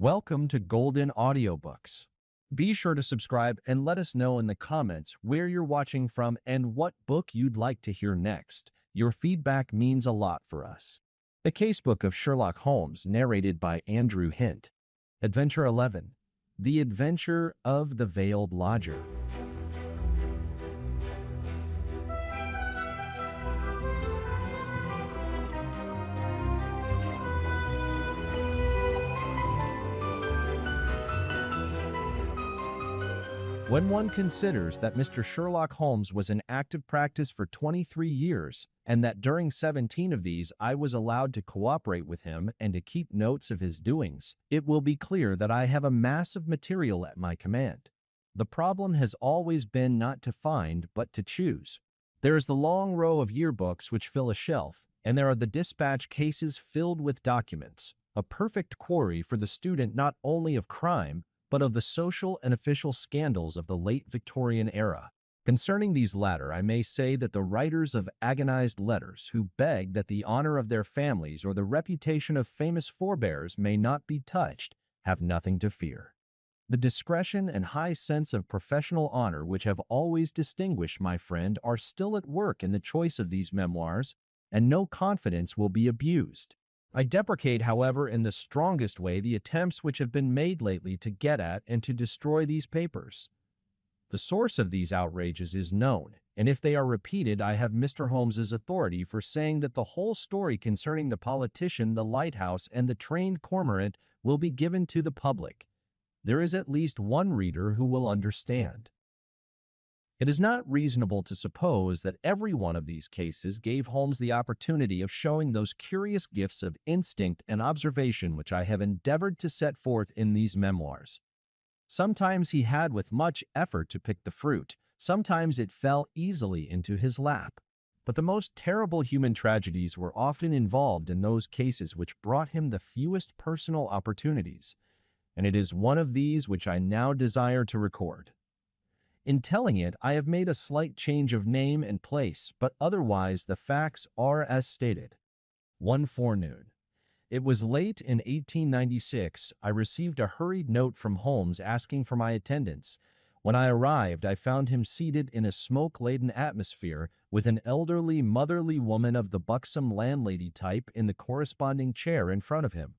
Welcome to Golden Audiobooks. Be sure to subscribe and let us know in the comments where you're watching from and what book you'd like to hear next. Your feedback means a lot for us. The Casebook of Sherlock Holmes, narrated by Andrew Hint. Adventure 11. The Adventure of the Veiled Lodger. When one considers that Mr. Sherlock Holmes was in active practice for 23 years, and that during 17 of these I was allowed to cooperate with him and to keep notes of his doings, it will be clear that I have a mass of material at my command. The problem has always been not to find, but to choose. There is the long row of yearbooks which fill a shelf, and there are the dispatch cases filled with documents, a perfect quarry for the student not only of crime, but of the social and official scandals of the late Victorian era. Concerning these latter, I may say that the writers of agonized letters who beg that the honor of their families or the reputation of famous forebears may not be touched have nothing to fear. The discretion and high sense of professional honor which have always distinguished my friend are still at work in the choice of these memoirs, and no confidence will be abused. I deprecate, however, in the strongest way the attempts which have been made lately to get at and to destroy these papers. The source of these outrages is known, and if they are repeated, I have Mr. Holmes's authority for saying that the whole story concerning the politician, the lighthouse, and the trained cormorant will be given to the public. There is at least one reader who will understand. It is not reasonable to suppose that every one of these cases gave Holmes the opportunity of showing those curious gifts of instinct and observation which I have endeavored to set forth in these memoirs. Sometimes he had with much effort to pick the fruit, sometimes it fell easily into his lap. But the most terrible human tragedies were often involved in those cases which brought him the fewest personal opportunities, and it is one of these which I now desire to record. In telling it, I have made a slight change of name and place, but otherwise the facts are as stated. One forenoon. It was late in 1896. I received a hurried note from Holmes asking for my attendance. When I arrived, I found him seated in a smoke-laden atmosphere with an elderly, motherly woman of the buxom landlady type in the corresponding chair in front of him.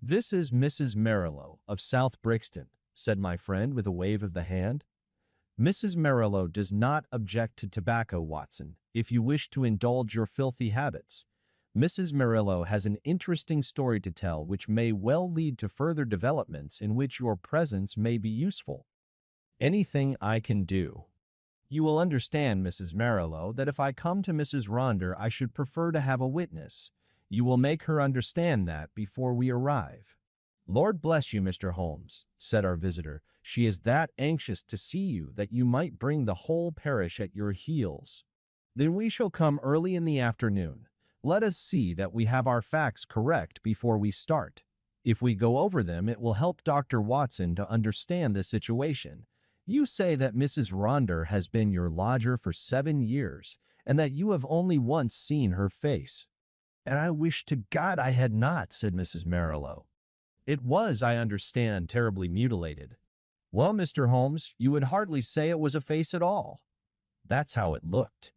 "This is Mrs. Marilow of South Brixton," said my friend with a wave of the hand. "Mrs. Marilow does not object to tobacco, Watson, if you wish to indulge your filthy habits. Mrs. Marilow has an interesting story to tell which may well lead to further developments in which your presence may be useful. Anything I can do. You will understand, Mrs. Marilow, that if I come to Mrs. Ronder, I should prefer to have a witness. You will make her understand that before we arrive." "Lord bless you, Mr. Holmes," said our visitor. "She is that anxious to see you that you might bring the whole parish at your heels." "Then we shall come early in the afternoon. Let us see that we have our facts correct before we start. If we go over them, it will help Dr. Watson to understand the situation. You say that Mrs. Ronder has been your lodger for 7 years, and that you have only once seen her face." "And I wish to God I had not," said Mrs. Marilow. "It was, I understand, terribly mutilated." "Well, Mr. Holmes, you would hardly say it was a face at all." "That's how it looked.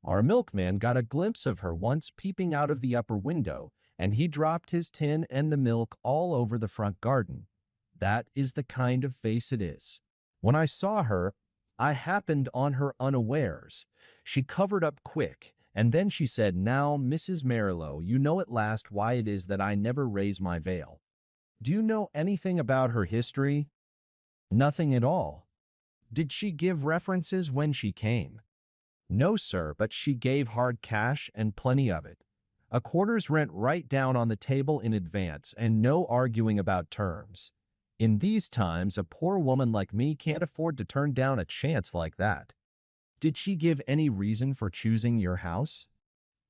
Our milkman got a glimpse of her once peeping out of the upper window, and he dropped his tin and the milk all over the front garden. That is the kind of face it is. When I saw her, I happened on her unawares. She covered up quick, and then she said, 'Now, Mrs. Marilow, you know at last why it is that I never raise my veil.' Do you know anything about her history?" "Nothing at all." "Did she give references when she came?" "No, sir, but she gave hard cash and plenty of it. A quarter's rent right down on the table in advance and no arguing about terms. In these times, a poor woman like me can't afford to turn down a chance like that." "Did she give any reason for choosing your house?"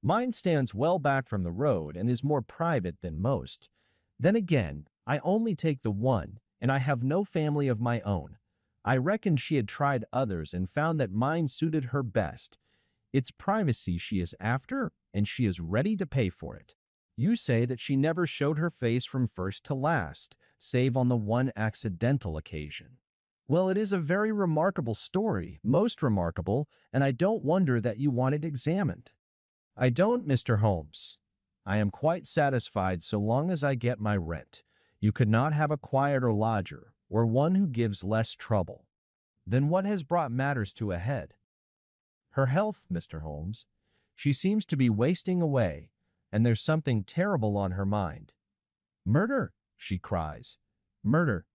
"Mine stands well back from the road and is more private than most. Then again, I only take the one, and I have no family of my own. I reckoned she had tried others and found that mine suited her best. It's privacy she is after, and she is ready to pay for it." "You say that she never showed her face from first to last. save on the one accidental occasion. Well, it is a very remarkable story, most remarkable, and I don't wonder that you want it examined. I don't, Mr. Holmes. I am quite satisfied so long as I get my rent. You could not have a quieter lodger, or one who gives less trouble. Then what has brought matters to a head? Her health, Mr. Holmes. She seems to be wasting away, and there's something terrible on her mind. Murder, she cries. Murder.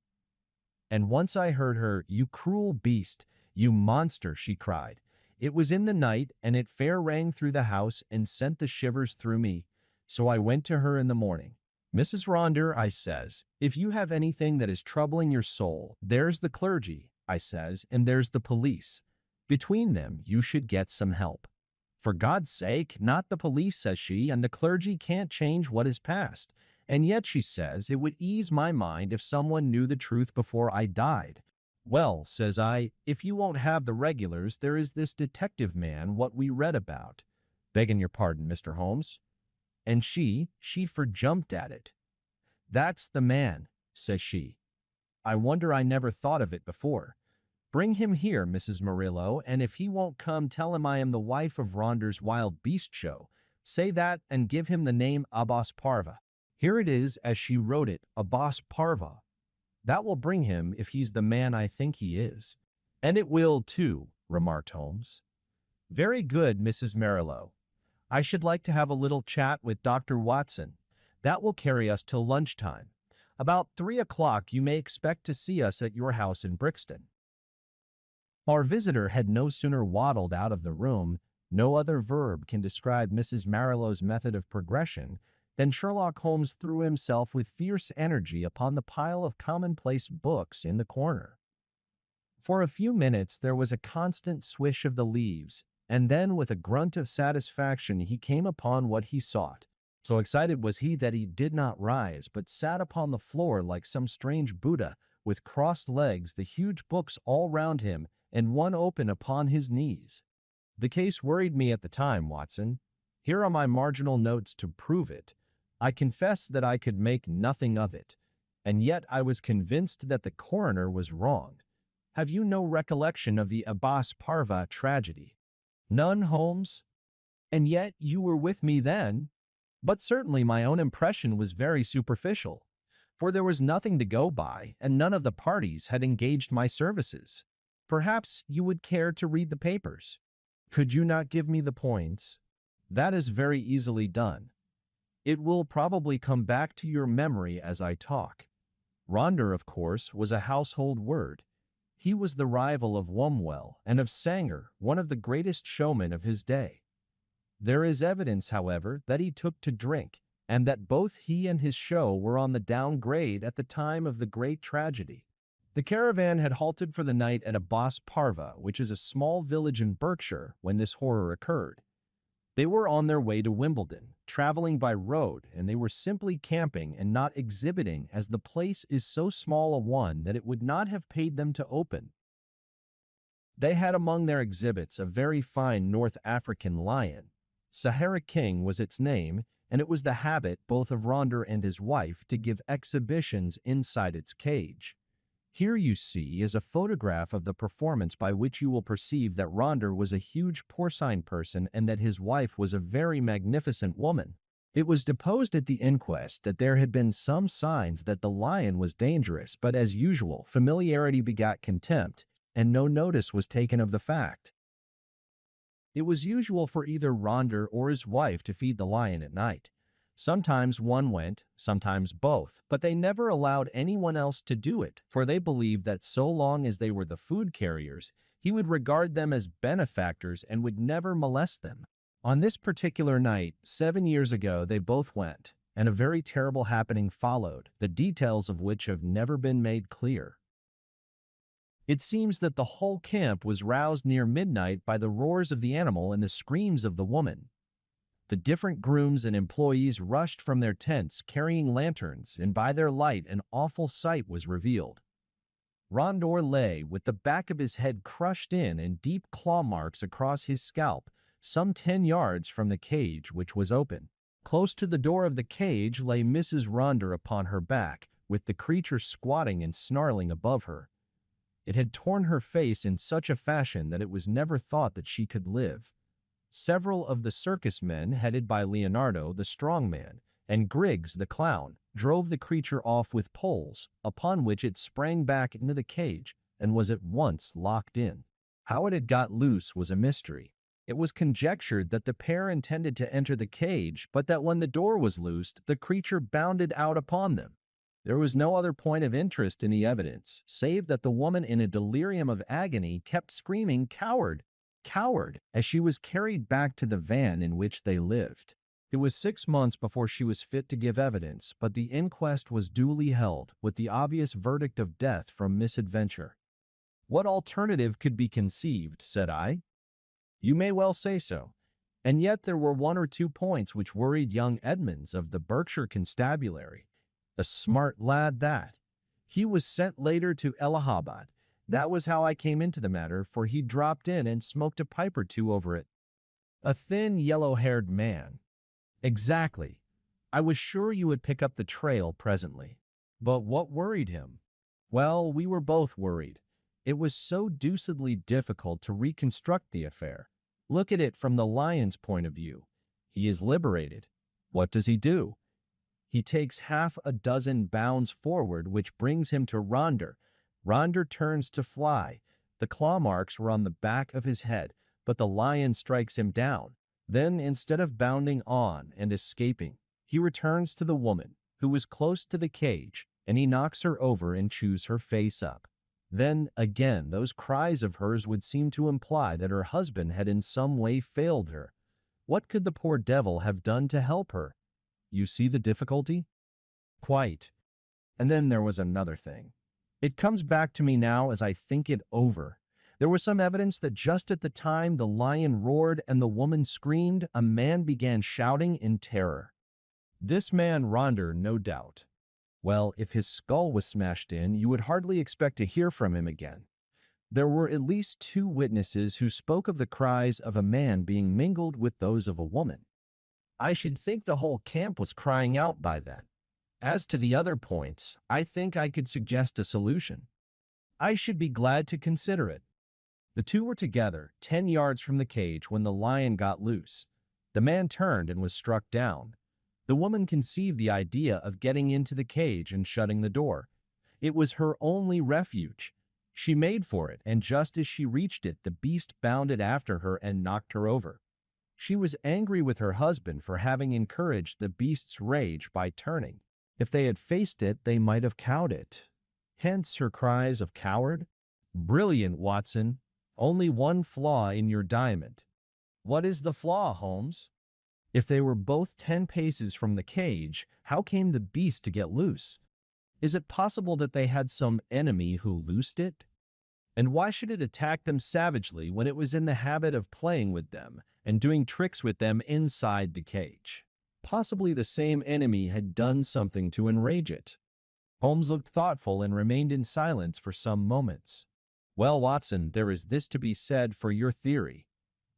And once I heard her, "You cruel beast, you monster," she cried. It was in the night, and it fair rang through the house and sent the shivers through me. So I went to her in the morning. "Mrs. Ronder," I says, "if you have anything that is troubling your soul, there's the clergy," I says, "and there's the police. Between them, you should get some help." "For God's sake, not the police," says she, "and the clergy can't change what is past. And yet," she says, "it would ease my mind if someone knew the truth before I died." "Well," says I, "if you won't have the regulars, there is this detective man what we read about." "Begging your pardon, Mr. Holmes." And she for jumped at it. "That's the man," says she. "I wonder I never thought of it before. Bring him here, Mrs. Murillo, and if he won't come, tell him I am the wife of Ronder's wild beast show. Say that, and give him the name Abbas Parva. Here it is as she wrote it, Abbas Parva. That will bring him if he's the man I think he is." "And it will, too," remarked Holmes. "Very good, Mrs. Murillo. I should like to have a little chat with Dr. Watson. That will carry us till lunchtime. About 3 o'clock you may expect to see us at your house in Brixton." Our visitor had no sooner waddled out of the room, no other verb can describe Mrs. Murillo's method of progression, than Sherlock Holmes threw himself with fierce energy upon the pile of commonplace books in the corner. For a few minutes there was a constant swish of the leaves, and then with a grunt of satisfaction he came upon what he sought. So excited was he that he did not rise, but sat upon the floor like some strange Buddha, with crossed legs, the huge books all round him, and one open upon his knees. The case worried me at the time, Watson. Here are my marginal notes to prove it. I confess that I could make nothing of it, and yet I was convinced that the coroner was wrong. Have you no recollection of the Abbas Parva tragedy?" "None, Holmes." "And yet you were with me then?" "But certainly my own impression was very superficial, for there was nothing to go by, and none of the parties had engaged my services. Perhaps you would care to read the papers." "Could you not give me the points?" "That is very easily done. It will probably come back to your memory as I talk. Ronder, of course, was a household word. He was the rival of Wombwell and of Sanger, one of the greatest showmen of his day. There is evidence, however, that he took to drink, and that both he and his show were on the downgrade at the time of the great tragedy. The caravan had halted for the night at Abbas Parva, which is a small village in Berkshire, when this horror occurred. They were on their way to Wimbledon, traveling by road, and they were simply camping and not exhibiting, as the place is so small a one that it would not have paid them to open. They had among their exhibits a very fine North African lion. Sahara King was its name, and it was the habit both of Ronder and his wife to give exhibitions inside its cage. Here, you see, is a photograph of the performance, by which you will perceive that Ronder was a huge porcine person and that his wife was a very magnificent woman. It was deposed at the inquest that there had been some signs that the lion was dangerous, but as usual, familiarity begot contempt, and no notice was taken of the fact. It was usual for either Ronder or his wife to feed the lion at night. Sometimes one went, sometimes both, but they never allowed anyone else to do it, for they believed that so long as they were the food carriers, he would regard them as benefactors and would never molest them. On this particular night, 7 years ago, they both went, and a very terrible happening followed, the details of which have never been made clear. It seems that the whole camp was roused near midnight by the roars of the animal and the screams of the woman. The different grooms and employees rushed from their tents carrying lanterns, and by their light an awful sight was revealed. Rondor lay with the back of his head crushed in and deep claw marks across his scalp, some 10 yards from the cage, which was open. Close to the door of the cage lay Mrs. Ronder upon her back, with the creature squatting and snarling above her. It had torn her face in such a fashion that it was never thought that she could live. Several of the circus men, headed by Leonardo the strongman and Griggs the clown, drove the creature off with poles, upon which it sprang back into the cage and was at once locked in. How it had got loose was a mystery. It was conjectured that the pair intended to enter the cage, but that when the door was loosed, the creature bounded out upon them. There was no other point of interest in the evidence, save that the woman in a delirium of agony kept screaming, "Coward! Coward!" as she was carried back to the van in which they lived. It was 6 months before she was fit to give evidence, but the inquest was duly held, with the obvious verdict of death from misadventure. "What alternative could be conceived?" said I. "You may well say so. And yet there were 1 or 2 points which worried young Edmonds of the Berkshire Constabulary. A smart lad that. He was sent later to Allahabad. That was how I came into the matter, for he dropped in and smoked a pipe or two over it." "A thin, yellow-haired man." "Exactly. I was sure you would pick up the trail presently." "But what worried him?" "Well, we were both worried. It was so deucedly difficult to reconstruct the affair. Look at it from the lion's point of view. He is liberated. What does he do? He takes half a dozen bounds forward, which brings him to Ronder. Ronder turns to fly. The claw marks were on the back of his head, but the lion strikes him down. Then, instead of bounding on and escaping, he returns to the woman, who was close to the cage, and he knocks her over and chews her face up. Then, again, those cries of hers would seem to imply that her husband had in some way failed her. What could the poor devil have done to help her? You see the difficulty?" "Quite. And then there was another thing. It comes back to me now as I think it over. There was some evidence that just at the time the lion roared and the woman screamed, a man began shouting in terror. This man Ronder, no doubt. Well, if his skull was smashed in, you would hardly expect to hear from him again. There were at least 2 witnesses who spoke of the cries of a man being mingled with those of a woman. I should think the whole camp was crying out by then. As to the other points, I think I could suggest a solution. I should be glad to consider it." The 2 were together, 10 yards from the cage, when the lion got loose. The man turned and was struck down. The woman conceived the idea of getting into the cage and shutting the door. It was her only refuge. She made for it, and just as she reached it, the beast bounded after her and knocked her over. She was angry with her husband for having encouraged the beast's rage by turning. If they had faced it, they might have cowed it. Hence her cries of "Coward." Brilliant, Watson. Only one flaw in your diamond. What is the flaw, Holmes? If they were both 10 paces from the cage, how came the beast to get loose? Is it possible that they had some enemy who loosed it? And why should it attack them savagely when it was in the habit of playing with them and doing tricks with them inside the cage? Possibly the same enemy had done something to enrage it. Holmes looked thoughtful and remained in silence for some moments. "Well, Watson, there is this to be said for your theory.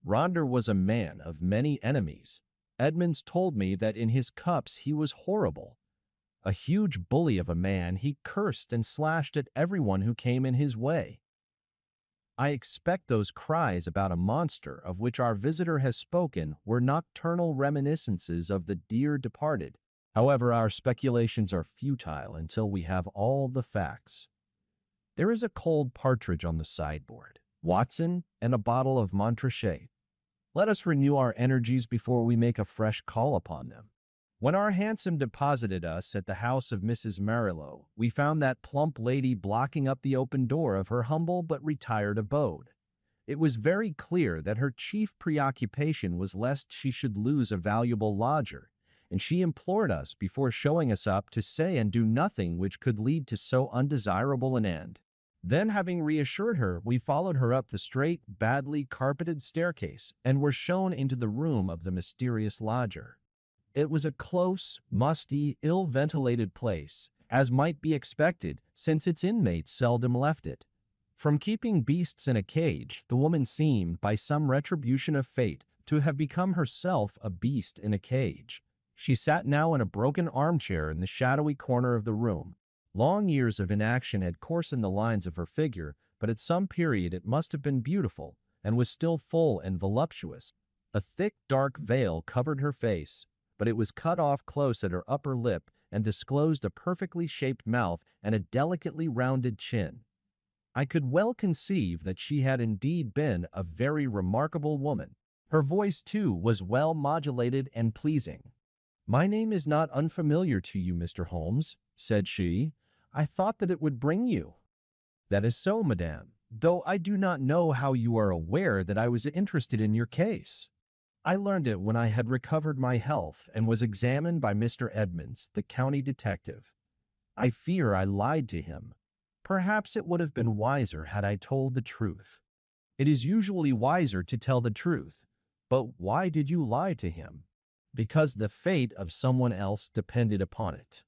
Ronder was a man of many enemies. Edmonds told me that in his cups he was horrible. A huge bully of a man, he cursed and slashed at everyone who came in his way. I expect those cries about a monster of which our visitor has spoken were nocturnal reminiscences of the dear departed. However, our speculations are futile until we have all the facts. There is a cold partridge on the sideboard, Watson, and a bottle of Montrachet. Let us renew our energies before we make a fresh call upon them. When our hansom deposited us at the house of Mrs. Marilow, we found that plump lady blocking up the open door of her humble but retired abode. It was very clear that her chief preoccupation was lest she should lose a valuable lodger, and she implored us before showing us up to say and do nothing which could lead to so undesirable an end. Then, having reassured her, we followed her up the straight, badly carpeted staircase and were shown into the room of the mysterious lodger. It was a close, musty, ill-ventilated place, as might be expected, since its inmates seldom left it. From keeping beasts in a cage, the woman seemed, by some retribution of fate, to have become herself a beast in a cage. She sat now in a broken armchair in the shadowy corner of the room. Long years of inaction had coarsened the lines of her figure, but at some period it must have been beautiful, and was still full and voluptuous. A thick, dark veil covered her face, but it was cut off close at her upper lip and disclosed a perfectly shaped mouth and a delicately rounded chin. I could well conceive that she had indeed been a very remarkable woman. Her voice, too, was well modulated and pleasing. "My name is not unfamiliar to you, Mr. Holmes," said she. "I thought that it would bring you." "That is so, madame, though I do not know how you are aware that I was interested in your case." "I learned it when I had recovered my health and was examined by Mr. Edmonds, the county detective. I fear I lied to him. Perhaps it would have been wiser had I told the truth." "It is usually wiser to tell the truth. But why did you lie to him?" "Because the fate of someone else depended upon it.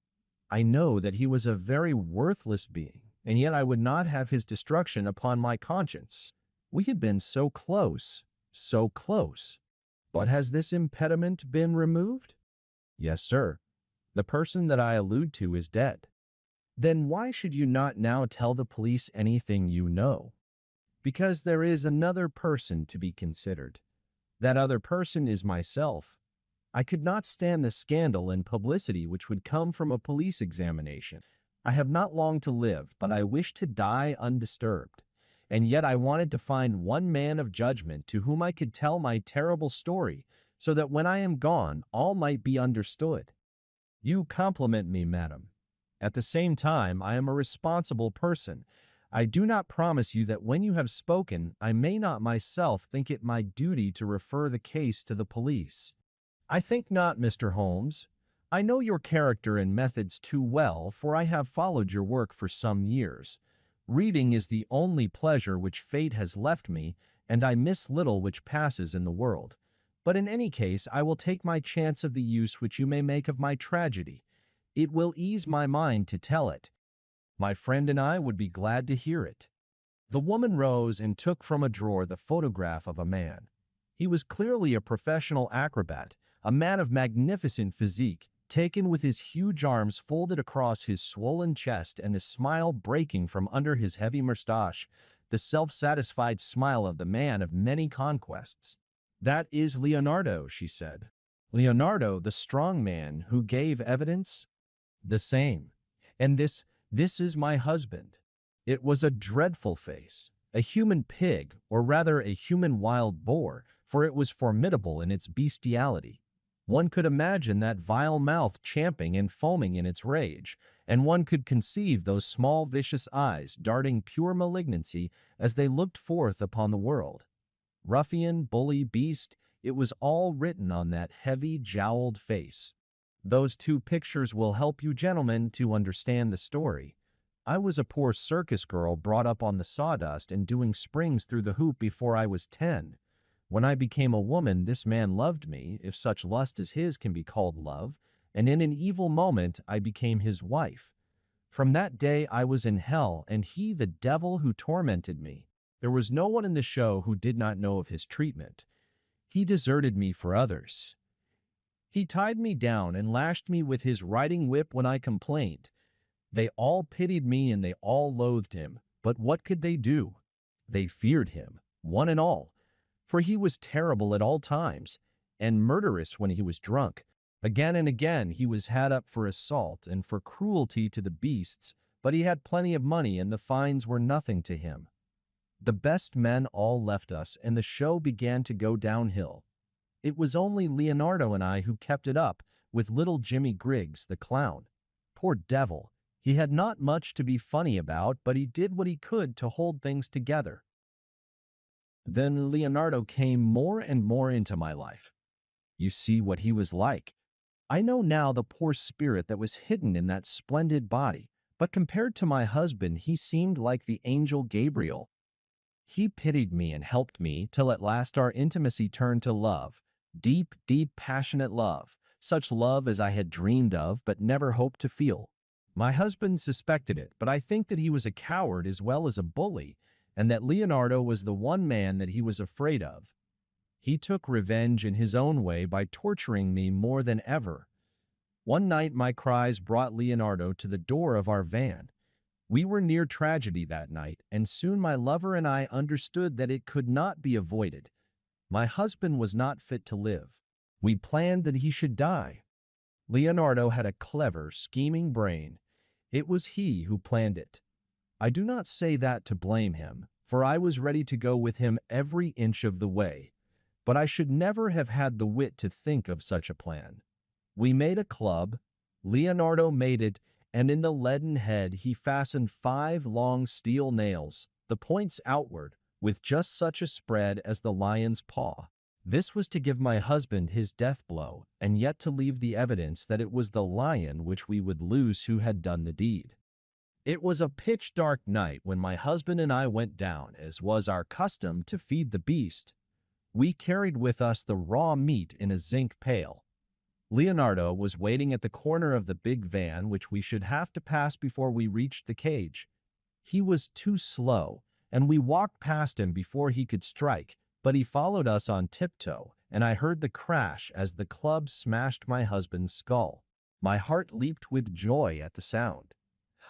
I know that he was a very worthless being, and yet I would not have his destruction upon my conscience. We had been so close, so close." "But has this impediment been removed?" "Yes, sir. The person that I allude to is dead." "Then why should you not now tell the police anything you know?" "Because there is another person to be considered. That other person is myself. I could not stand the scandal and publicity which would come from a police examination. I have not long to live, but I wish to die undisturbed. And yet I wanted to find one man of judgment to whom I could tell my terrible story, so that when I am gone, all might be understood." "You compliment me, madam. At the same time, I am a responsible person. I do not promise you that when you have spoken, I may not myself think it my duty to refer the case to the police." "I think not, Mr. Holmes. I know your character and methods too well, for I have followed your work for some years. Reading is the only pleasure which fate has left me, and I miss little which passes in the world. But in any case, I will take my chance of the use which you may make of my tragedy. It will ease my mind to tell it. My friend and I would be glad to hear it." The woman rose and took from a drawer the photograph of a man. He was clearly a professional acrobat, a man of magnificent physique, taken with his huge arms folded across his swollen chest and a smile breaking from under his heavy mustache, the self-satisfied smile of the man of many conquests. "That is Leonardo," she said. "Leonardo, the strong man who gave evidence?" "The same. And this is my husband." It was a dreadful face, a human pig, or rather a human wild boar, for it was formidable in its bestiality. One could imagine that vile mouth champing and foaming in its rage, and one could conceive those small vicious eyes darting pure malignancy as they looked forth upon the world. Ruffian, bully, beast, it was all written on that heavy, jowled face. Those two pictures will help you gentlemen to understand the story. I was a poor circus girl brought up on the sawdust and doing springs through the hoop before I was 10. When I became a woman, this man loved me, if such lust as his can be called love, and in an evil moment I became his wife. From that day I was in hell, and he the devil who tormented me. There was no one in the show who did not know of his treatment. He deserted me for others. He tied me down and lashed me with his riding whip when I complained. They all pitied me and they all loathed him, but what could they do? They feared him, one and all, for he was terrible at all times, and murderous when he was drunk. Again and again he was had up for assault and for cruelty to the beasts, but he had plenty of money and the fines were nothing to him. The best men all left us, and the show began to go downhill. It was only Leonardo and I who kept it up, with little Jimmy Griggs, the clown. Poor devil! He had not much to be funny about, but he did what he could to hold things together. Then Leonardo came more and more into my life. You see what he was like. I know now the poor spirit that was hidden in that splendid body, but compared to my husband he seemed like the angel Gabriel. He pitied me and helped me, till at last our intimacy turned to love, deep, deep, passionate love, such love as I had dreamed of but never hoped to feel. My husband suspected it, but I think that he was a coward as well as a bully, and that Leonardo was the one man that he was afraid of. He took revenge in his own way by torturing me more than ever. One night my cries brought Leonardo to the door of our van. We were near tragedy that night, and soon my lover and I understood that it could not be avoided. My husband was not fit to live. We planned that he should die. Leonardo had a clever, scheming brain. It was he who planned it. I do not say that to blame him, for I was ready to go with him every inch of the way. But I should never have had the wit to think of such a plan. We made a club. Leonardo made it, and in the leaden head he fastened 5 long steel nails, the points outward, with just such a spread as the lion's paw. This was to give my husband his death blow, and yet to leave the evidence that it was the lion which we would lose who had done the deed. It was a pitch-dark night when my husband and I went down, as was our custom, to feed the beast. We carried with us the raw meat in a zinc pail. Leonardo was waiting at the corner of the big van which we should have to pass before we reached the cage. He was too slow, and we walked past him before he could strike, but he followed us on tiptoe, and I heard the crash as the club smashed my husband's skull. My heart leaped with joy at the sound.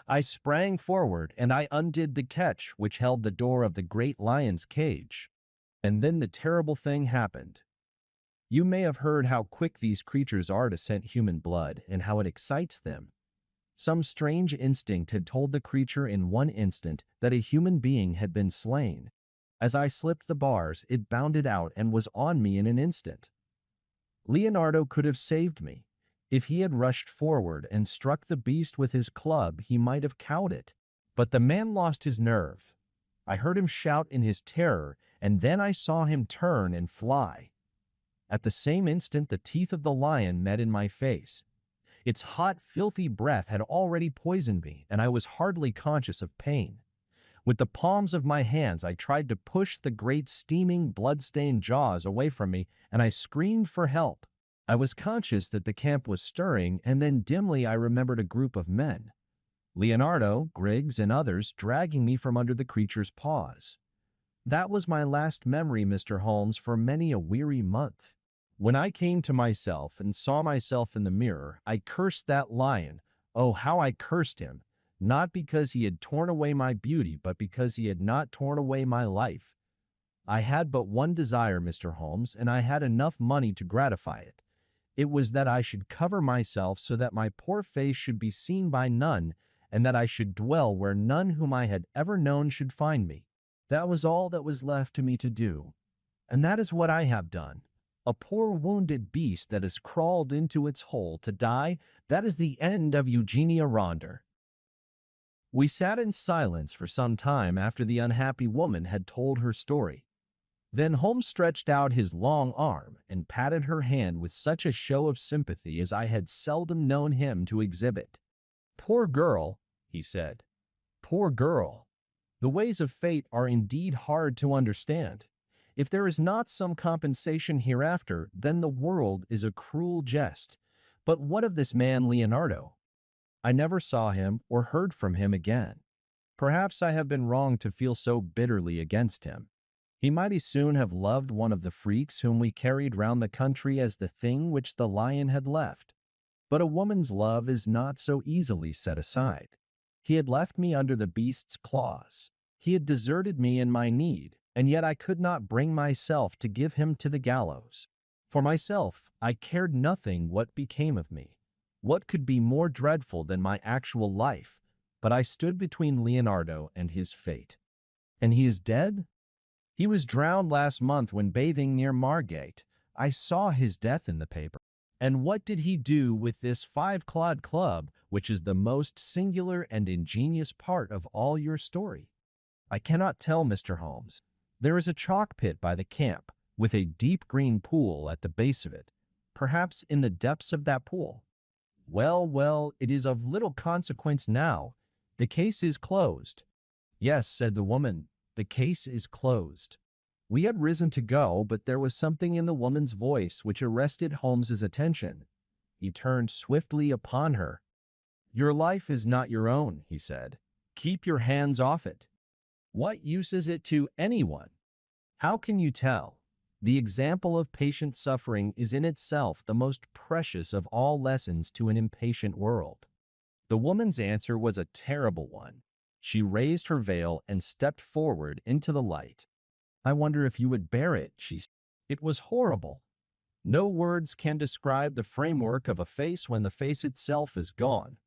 I sprang forward, and I undid the catch which held the door of the great lion's cage. And then the terrible thing happened. You may have heard how quick these creatures are to scent human blood, and how it excites them. Some strange instinct had told the creature in one instant that a human being had been slain. As I slipped the bars, it bounded out and was on me in an instant. Leonardo could have saved me. If he had rushed forward and struck the beast with his club, he might have cowed it. But the man lost his nerve. I heard him shout in his terror, and then I saw him turn and fly. At the same instant, the teeth of the lion met in my face. Its hot, filthy breath had already poisoned me, and I was hardly conscious of pain. With the palms of my hands, I tried to push the great steaming, blood-stained jaws away from me, and I screamed for help. I was conscious that the camp was stirring, and then dimly I remembered a group of men. Leonardo, Griggs, and others dragging me from under the creature's paws. That was my last memory, Mr. Holmes, for many a weary month. When I came to myself and saw myself in the mirror, I cursed that lion. Oh, how I cursed him! Not because he had torn away my beauty, but because he had not torn away my life. I had but one desire, Mr. Holmes, and I had enough money to gratify it. It was that I should cover myself so that my poor face should be seen by none, and that I should dwell where none whom I had ever known should find me. That was all that was left to me to do, and that is what I have done. A poor wounded beast that has crawled into its hole to die, that is the end of Eugenia Ronder. We sat in silence for some time after the unhappy woman had told her story. Then Holmes stretched out his long arm and patted her hand with such a show of sympathy as I had seldom known him to exhibit. "Poor girl," he said. "Poor girl. The ways of fate are indeed hard to understand. If there is not some compensation hereafter, then the world is a cruel jest. But what of this man Leonardo? I never saw him or heard from him again. Perhaps I have been wrong to feel so bitterly against him. He might as soon have loved one of the freaks whom we carried round the country as the thing which the lion had left. But a woman's love is not so easily set aside. He had left me under the beast's claws. He had deserted me in my need, and yet I could not bring myself to give him to the gallows. For myself, I cared nothing what became of me. What could be more dreadful than my actual life? But I stood between Leonardo and his fate. And he is dead? He was drowned last month when bathing near Margate. I saw his death in the paper. And what did he do with this 5-clawed club, which is the most singular and ingenious part of all your story? I cannot tell, Mr. Holmes. There is a chalk pit by the camp, with a deep green pool at the base of it. Perhaps in the depths of that pool. Well, well, it is of little consequence now. The case is closed. Yes, said the woman, the case is closed. We had risen to go, but there was something in the woman's voice which arrested Holmes's attention. He turned swiftly upon her. Your life is not your own, he said. Keep your hands off it. What use is it to anyone? How can you tell? The example of patient suffering is in itself the most precious of all lessons to an impatient world. The woman's answer was a terrible one. She raised her veil and stepped forward into the light. "I wonder if you would bear it," she said. It was horrible. No words can describe the framework of a face when the face itself is gone.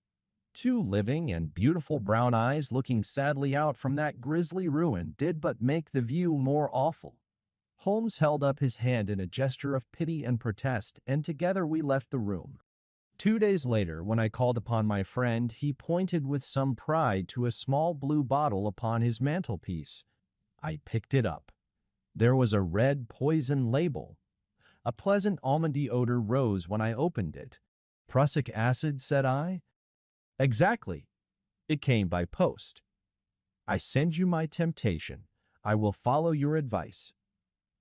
Two living and beautiful brown eyes looking sadly out from that grisly ruin did but make the view more awful. Holmes held up his hand in a gesture of pity and protest, and together we left the room. 2 days later, when I called upon my friend, he pointed with some pride to a small blue bottle upon his mantelpiece. I picked it up. There was a red poison label. A pleasant almondy odor rose when I opened it. "Prussic acid," said I. "Exactly. It came by post. I send you my temptation. I will follow your advice."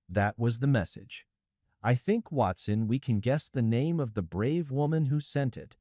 That was the message. I think, Watson, we can guess the name of the brave woman who sent it.